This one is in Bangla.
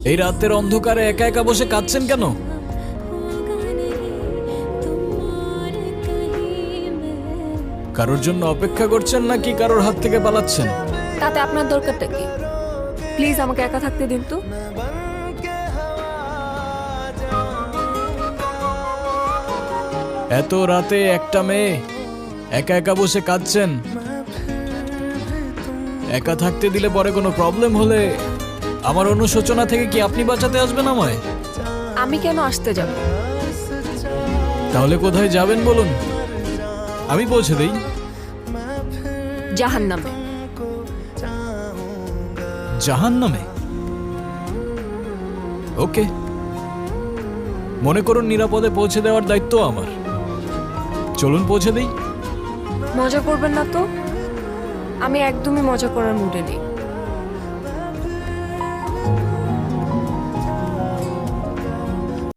এই রাতের অন্ধকারে একা একা বসে কাঁদছেন কেন? কারোর জন্য অপেক্ষা করছেন নাকি কারোর হাত থেকে পালাচ্ছেন? তাতে আপনার দরকারটা কি? প্লিজ আমাকে একা থাকতে দিন তো। এত রাতে একটা মেয়ে একা একা বসে কাঁদছেন। একা থাকতে দিলে পরে কোনো প্রবলেম হলে আমার অনুশোচনা থেকে কি আপনি বাঁচাতে আসবেন আমায়? আমি কেন আসতে যাব? তাহলে কোথায় যাবেন বলুন, আমি পৌঁছে দেই। জাহান্নামে। জাহান্নামে? ওকে, মনে করুন নিরাপদে পৌঁছে দেওয়ার দায়িত্ব আমার। চলুন পৌঁছে দেই। মজা করবেন না তো? আমি একদমই মজা করার মুডে নেই।